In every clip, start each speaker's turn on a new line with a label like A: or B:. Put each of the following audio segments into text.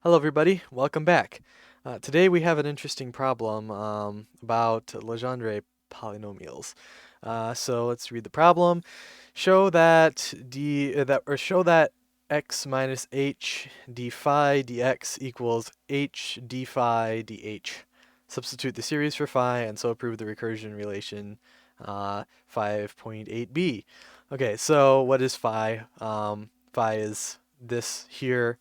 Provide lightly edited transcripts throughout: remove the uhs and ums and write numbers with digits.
A: Hello everybody, welcome back. Today we have an interesting problem about Legendre polynomials. So let's read the problem. Show that show that x minus h d phi dx equals h d phi dh. Substitute the series for phi and so prove the recursion relation 5.8b. Okay, so what is phi? Phi is this here.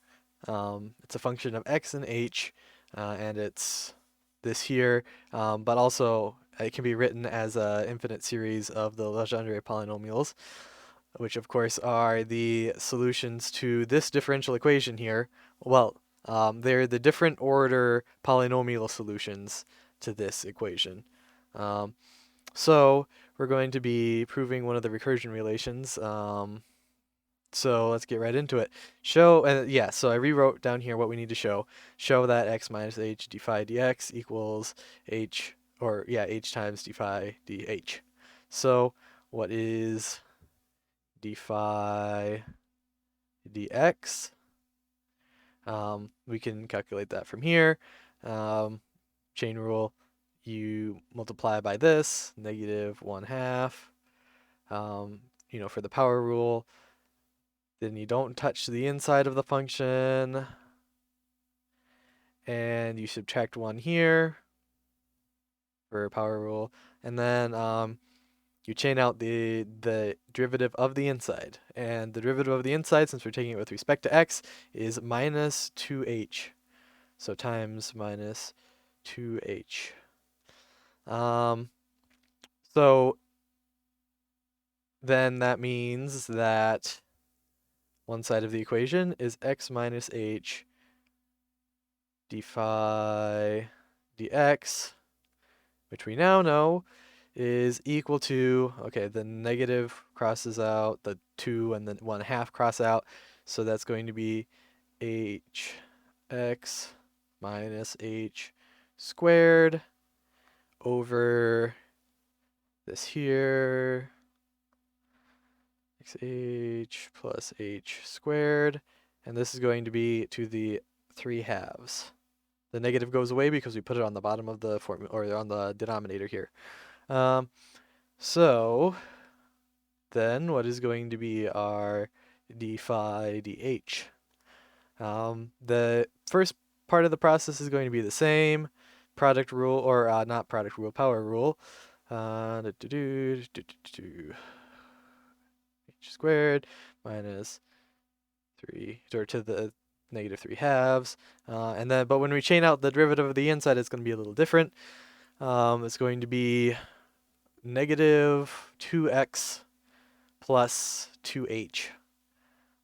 A: It's a function of x and h, and it's this here, but also it can be written as an infinite series of the Legendre polynomials, which of course are the solutions to this differential equation here. Well, they're the different order polynomial solutions to this equation. Um, so we're going to be proving one of the recursion relations. So let's get right into it. So I rewrote down here what we need to show. Show that x minus h d phi dx equals h, h times d phi dh. So what is d phi dx? We can calculate that from here. Chain rule, you multiply by this, negative 1/2. For the power rule, then you don't touch the inside of the function, and you subtract 1 here for power rule, and then you chain out the derivative of the inside. And the derivative of the inside, since we're taking it with respect to x, is minus 2h. So times minus 2h. So then that means that one side of the equation is x minus h d phi dx, which we now know is equal to, okay, the negative crosses out, the 2 and the 1/2 cross out, so that's going to be hx minus h squared over this here, xh plus h squared, and this is going to be to the 3/2. The negative goes away because we put it on the bottom of the formula, or on the denominator here. So then what is going to be our d phi dh? The first part of the process is going to be the same. Product rule, or not product rule, power rule. H squared minus 3, or to the negative 3/2. But when we chain out the derivative of the inside, it's going to be a little different. It's going to be negative 2x plus 2h,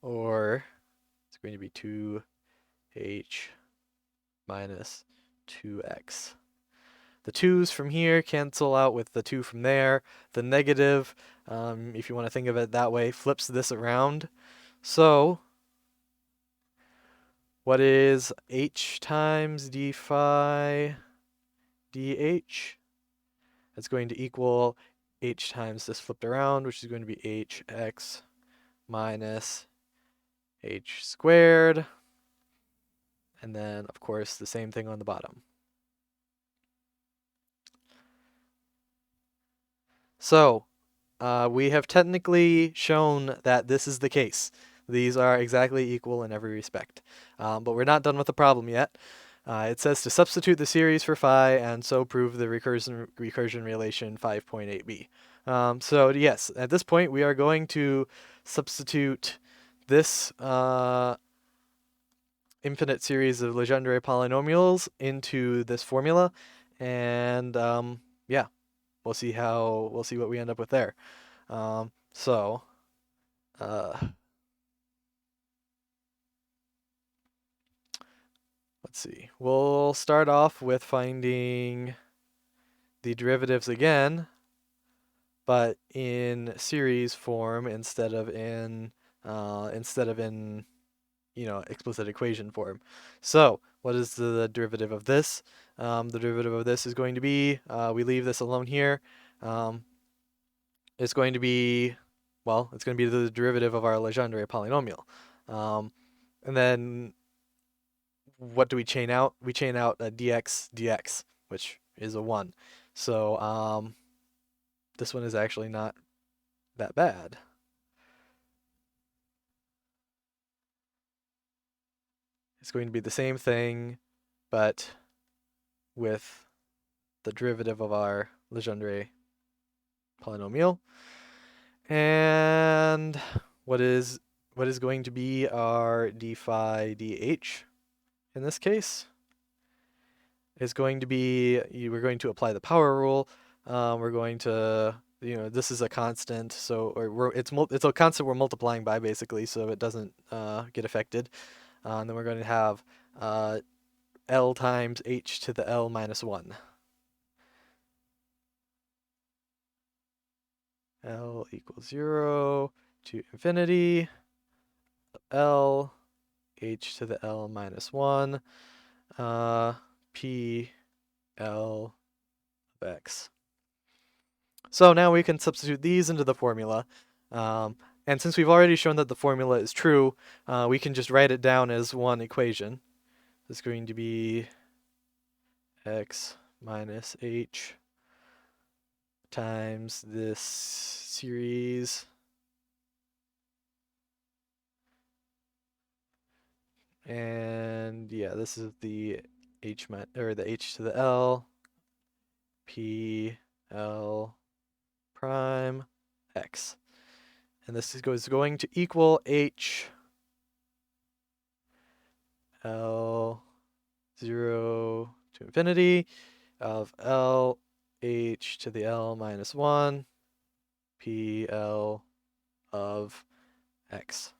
A: or it's going to be 2h minus 2x. The 2's from here cancel out with the 2 from there. The negative, if you want to think of it that way, flips this around. So what is h times d phi dh? That's going to equal h times this flipped around, which is going to be hx minus h squared. And then, of course, the same thing on the bottom. So, we have technically shown that this is the case. These are exactly equal in every respect. But we're not done with the problem yet. It says to substitute the series for phi and so prove the recursion relation 5.8b. So yes, at this point we are going to substitute this infinite series of Legendre polynomials into this formula, and yeah, we'll see what we end up with there. So let's see. We'll start off with finding the derivatives again, but in series form instead of in explicit equation form. So what is the derivative of this? The derivative of this is going to be, we leave this alone here. It's going to be, it's going to be the derivative of our Legendre polynomial. And then what do we chain out? We chain out a dx dx, which is a 1. So this one is actually not that bad. It's going to be the same thing, but with the derivative of our Legendre polynomial. And what is going to be our d phi dh in this case is going to be, we're going to apply the power rule. We're going to, this is a constant, so it's a constant we're multiplying by basically, so it doesn't get affected. And then we're going to have L times h to the L minus 1. L equals 0 to infinity. L h to the L minus 1. P L of x. So now we can substitute these into the formula. And since we've already shown that the formula is true, we can just write it down as one equation. It's going to be x minus h times this series and yeah, this is the h the h to the L p L prime x. And this is going to equal h L 0 to infinity of L h to the L minus 1 p L of x.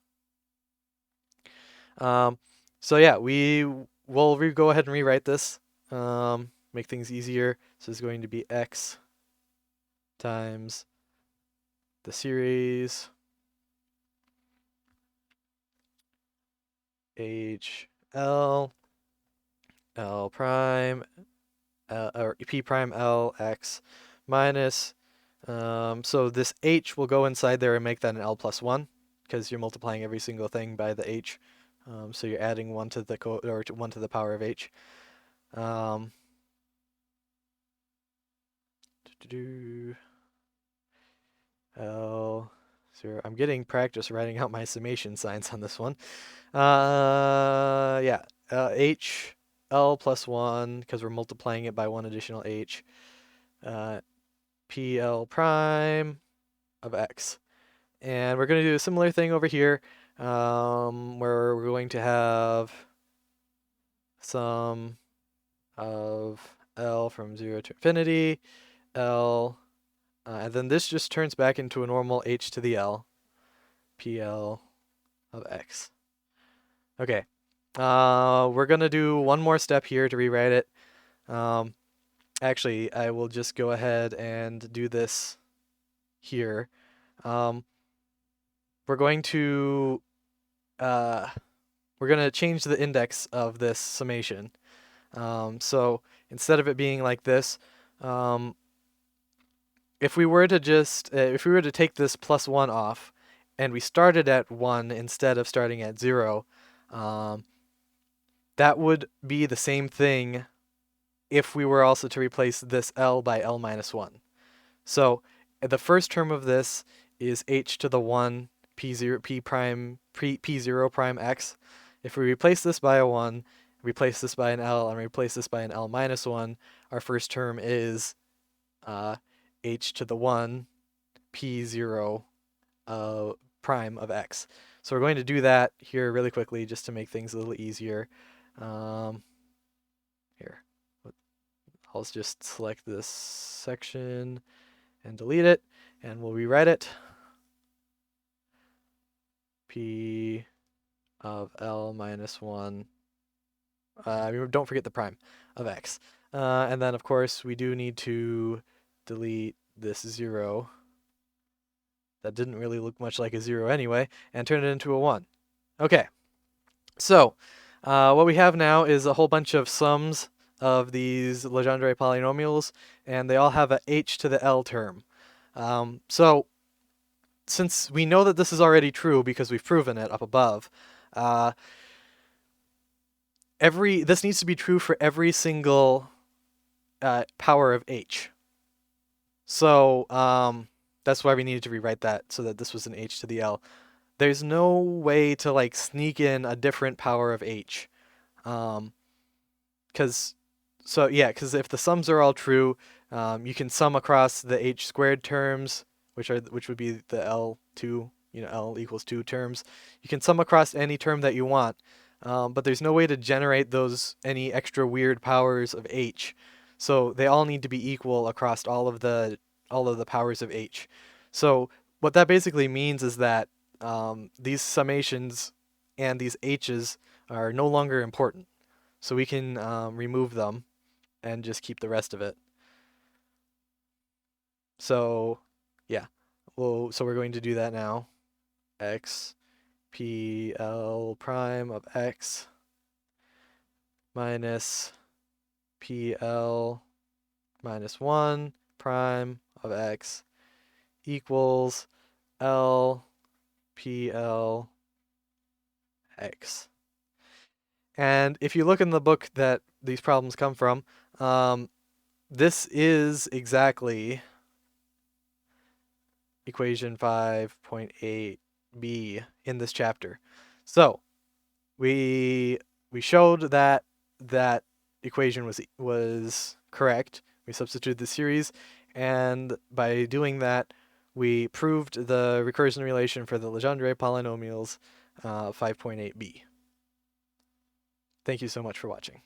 A: So yeah, we will go ahead and rewrite this, make things easier. So it's going to be x times the series h L L prime or p prime L x minus, so this h will go inside there and make that an L plus 1 because you're multiplying every single thing by the h. So you're adding 1 to the 1 to the power of h. L 0. I'm getting practice writing out my summation signs on this one. Yeah, h L plus 1 because we're multiplying it by 1 additional h. P L prime of x. And we're going to do a similar thing over here, where we're going to have sum of L from 0 to infinity, L, and then this just turns back into a normal h to the L, PL of x. Okay, we're going to do one more step here to rewrite it. Actually, I will just go ahead and do this here. We're going to change the index of this summation. So instead of it being like this, if we were to take this plus 1 off, and we started at 1 instead of starting at 0, that would be the same thing if we were also to replace this L by L minus 1. So the first term of this is h to the 1 p0 prime x. If we replace this by a 1, replace this by an L, and replace this by an L minus 1, our first term is h to the 1 p0 prime of x. So we're going to do that here really quickly just to make things a little easier. Here, I'll just select this section and delete it, and we'll rewrite it. P of L minus 1, don't forget the prime of x. And then, of course, we do need to delete this 0. That didn't really look much like a 0 anyway, and turn it into a 1. Okay, so what we have now is a whole bunch of sums of these Legendre polynomials, and they all have a h to the L term. So since we know that this is already true because we've proven it up above, this needs to be true for every single power of h. So that's why we needed to rewrite that so that this was an h to the l. There's no way to like sneak in a different power of h. Because because if the sums are all true, you can sum across the h squared terms, which would be the L2, L equals 2 terms. You can sum across any term that you want, but there's no way to generate any extra weird powers of h. So they all need to be equal across all of the powers of h. So what that basically means is that these summations and these h's are no longer important. So we can remove them and just keep the rest of it. So yeah, so we're going to do that now. X p l prime of x minus p l minus 1 prime of x equals l p l x. And if you look in the book that these problems come from, this is exactly equation 5.8b in this chapter. So we showed that that equation was correct. We substituted the series, and by doing that, we proved the recursion relation for the Legendre polynomials 5.8b. Thank you so much for watching.